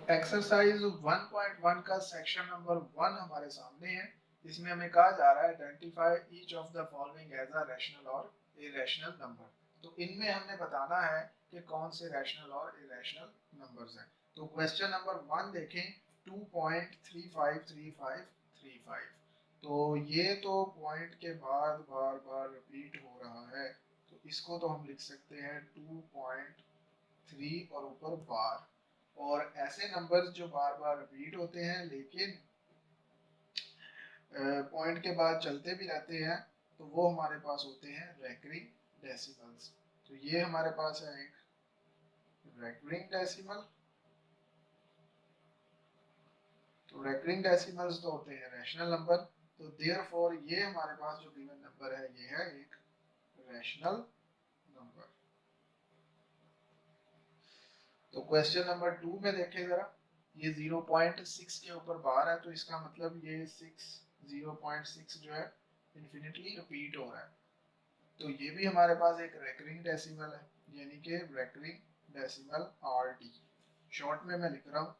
Exercise 1.1 का section number 1 हमारे सामने है। इसमें हमें कहा जा रहा है identify each of the following as a rational और इरेशनल नंबर। तो इनमें हमने बताना है कि कौन से रैशनल और इरेशनल नंबर्स हैं। तो क्वेश्चन नंबर 1 देखें, 2.353535। तो ये तो पॉइंट के बाद बार बार रिपीट हो रहा है, तो इसको तो हम लिख सकते हैं 2.3 और ऊपर बार। और ऐसे नंबर्स जो बार बार रिपीट होते हैं लेकिन पॉइंट के बाद चलते भी रहते हैं, तो वो हमारे पास होते हैं रेकरिंग डेसिमल्स। तो ये हमारे पास है एक रेकरिंग डेसिमल। तो रेकरिंग डेसिमल्स तो होते हैं रैशनल नंबर, तो देयरफॉर ये हमारे पास जो गिवन नंबर है ये है एक रैशनल नंबर। तो क्वेश्चन नंबर 2 में देखें जरा, ये 0.6 के ऊपर बार है, तो इसका मतलब ये 0.6 जो है इन्फिनिटली रिपीट हो रहा है। तो ये भी हमारे पास एक रेकरिंग डेसिमल है, यानी कि रेकरिंग डेसिमल RD शॉर्ट में मैं लिख रहा हूँ।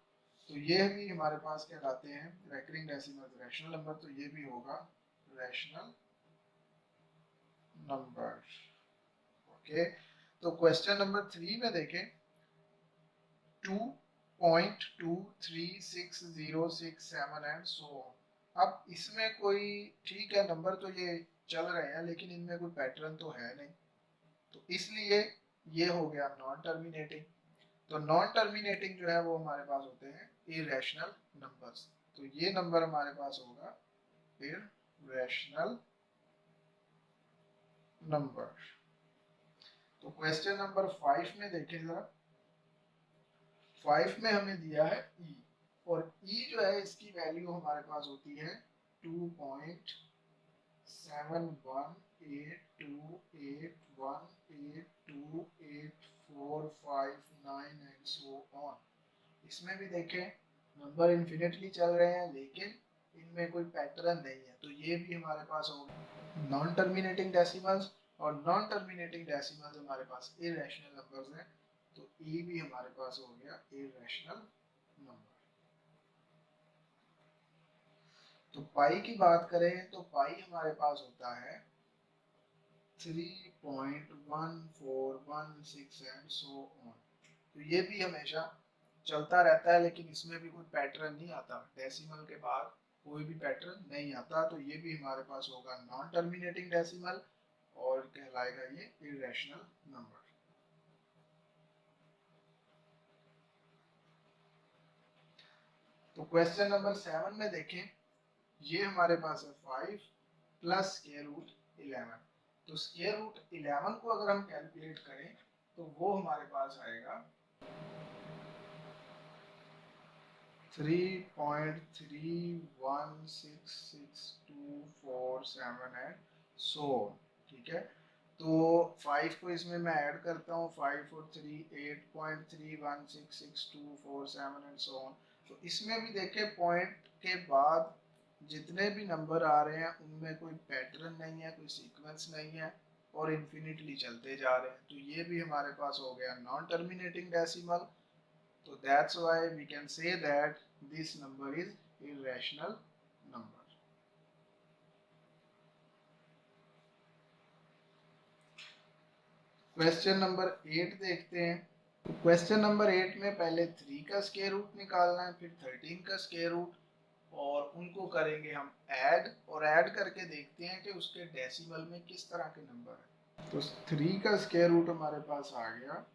तो ये भी हमारे पास कहलाते हैं रेकरिंग डेसिमल रैशनल नंबर, तो ये भी होगा रैशनल नंबर। ओके, तो क्वेश्चन नंबर 3 में देखें, 2.236067 एंड सो ऑन। अब इसमें कोई, ठीक है नंबर तो ये चल रहे हैं लेकिन इनमें कोई पैटर्न तो है नहीं, तो इसलिए ये हो गया नॉन टर्मिनेटिंग। तो नॉन टर्मिनेटिंग जो है वो हमारे पास होते हैं इरेशनल नंबर्स। तो ये नंबर हमारे पास होगा इरेशनल नंबर। तो क्वेश्चन नंबर 5 में देखें जरा, 5 में हमें दिया है ई, और ई जो है इसकी वैल्यू हमारे पास होती है 2.7182812845 एंड सो ऑन। इसमें भी देखें नंबर इन्फिनिटली चल रहे हैं लेकिन इनमें कोई पैटर्न नहीं है, तो ये भी हमारे पास होगा नॉन टर्मिनेटिंग डेसिमल्स। और नॉन टर्मिनेटिंग डेसिमल्स हमारे पास इरेशनल नंबर्स हैं, तो ई भी हमारे पास हो गया इरेशनल नंबर। तो पाई की बात करें तो पाई हमारे पास होता है 3.1416 एंड सो ऑन। तो ये भी हमेशा चलता रहता है लेकिन इसमें भी कोई पैटर्न नहीं आता, डेसिमल के बाद कोई भी पैटर्न नहीं आता, तो ये भी हमारे पास होगा नॉन टर्मिनेटिंग डेसिमल और कहलाएगा ये इरेशनल नंबर। तो क्वेश्चन नंबर 7 में देखें, ये हमारे पास है 5 प्लस स्क्वायर रूट 11। तो स्क्वायर रूट 11 को अगर हम कैलकुलेट करें तो वो हमारे पास आएगा 3.316624 एंड सो, ठीक है। तो 5 को इसमें मैं ऐड करता हूँ, 5 और 3 8.316624 एंड सो ऑन। तो इसमें भी देखें पॉइंट के बाद जितने भी नंबर आ रहे हैं उनमें कोई पैटर्न नहीं है, कोई सीक्वेंस नहीं है और इन्फिनिटली चलते जा रहे हैं, तो ये भी हमारे पास हो गया नॉन टर्मिनेटिंग डेसिमल। तो that's why we can say that this number is irrational number. Question number 8 देखते हैं। तो क्वेश्चन नंबर 8 में पहले 3 का स्क्वायर रूट निकालना है, फिर 13 का स्क्वायर रूट, और उनको करेंगे हम ऐड, और ऐड करके देखते हैं कि उसके डेसिमल में किस तरह के नंबर है। तो 3 का स्क्वायर रूट हमारे पास आ गया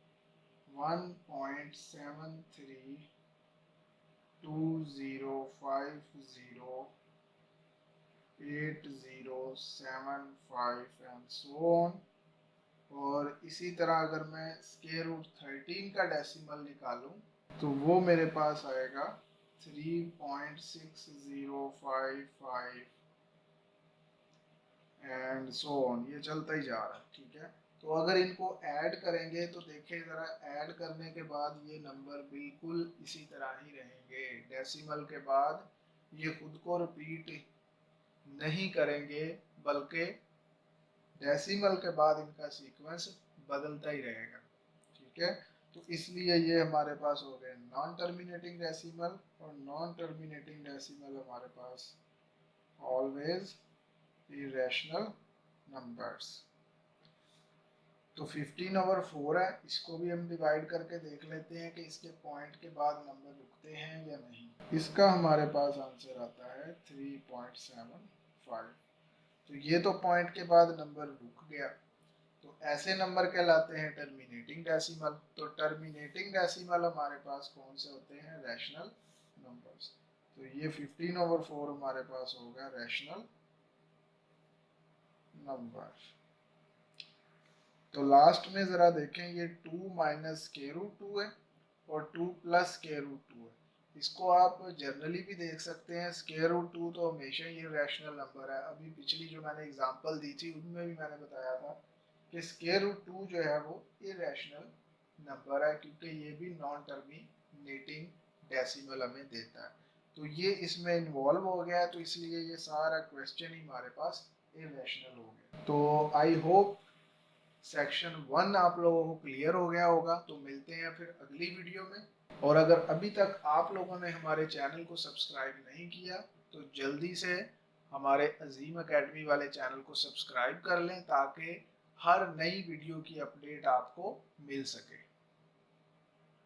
1.7320508075 एंड सो ऑन। और इसी तरह अगर मैं स्क्वायर रूट 13 का डेसिमल निकालूं तो वो मेरे पास आएगा 3.6055 एंड सो ऑन। ये चलता ही जा रहा है, ठीक है। तो अगर इनको ऐड करेंगे तो देखिए ज़रा, ऐड करने के बाद ये नंबर बिल्कुल इसी तरह ही रहेंगे, डेसिमल के बाद ये खुद को रिपीट नहीं करेंगे बल्कि डेसिमल के बाद इनका सीक्वेंस बदलता ही रहेगा, ठीक है। तो इसलिए ये हमारे पास हो गए नॉन टर्मिनेटिंग डेसिमल, और नॉन टर्मिनेटिंग डेसिमल हमारे पास ऑलवेज इरेशनल नंबर्स। तो 15/4 है, इसको भी हम डिवाइड करके देख लेते हैं कि इसके पॉइंट के बाद नंबर रुकते हैं या नहीं। इसका हमारे पास आंसर आता है 3.75। तो ये तो पॉइंट के बाद नंबर रुक गया, तो ऐसे नंबर कहलाते हैं टर्मिनेटिंग डेसिमल। तो टर्मिनेटिंग डेसिमल हमारे पास कौन से होते हैं? Rational numbers. तो ये 15/4 हमारे पास होगा रैशनल नंबर। तो लास्ट में जरा देखें, ये 2 माइनस के रूट 2 है और 2 प्लस के रूट 2 है। इसको आप जनरली भी देख सकते हैं, स्केयर रूट 2 तो हमेशा ये रैशनल नंबर है। अभी पिछली जो मैंने एग्जांपल दी थी उनमें भी मैंने बताया था कि स्केयर रूट 2 जो है वो इरेशनल नंबर है, क्योंकि ये भी नॉन टर्मिनेटिंग डेसिमल हमें देता है। तो ये इसमें इन्वॉल्व हो गया है, तो इसलिए ये सारा क्वेश्चन ही हमारे पास इरेशनल हो गया। तो आई होप सेक्शन 1 आप लोगों को क्लियर हो गया होगा। तो मिलते हैं फिर अगली वीडियो में। और अगर अभी तक आप लोगों ने हमारे चैनल को सब्सक्राइब नहीं किया तो जल्दी से हमारे अजीम एकेडमी वाले चैनल को सब्सक्राइब कर लें, ताकि हर नई वीडियो की अपडेट आपको मिल सके।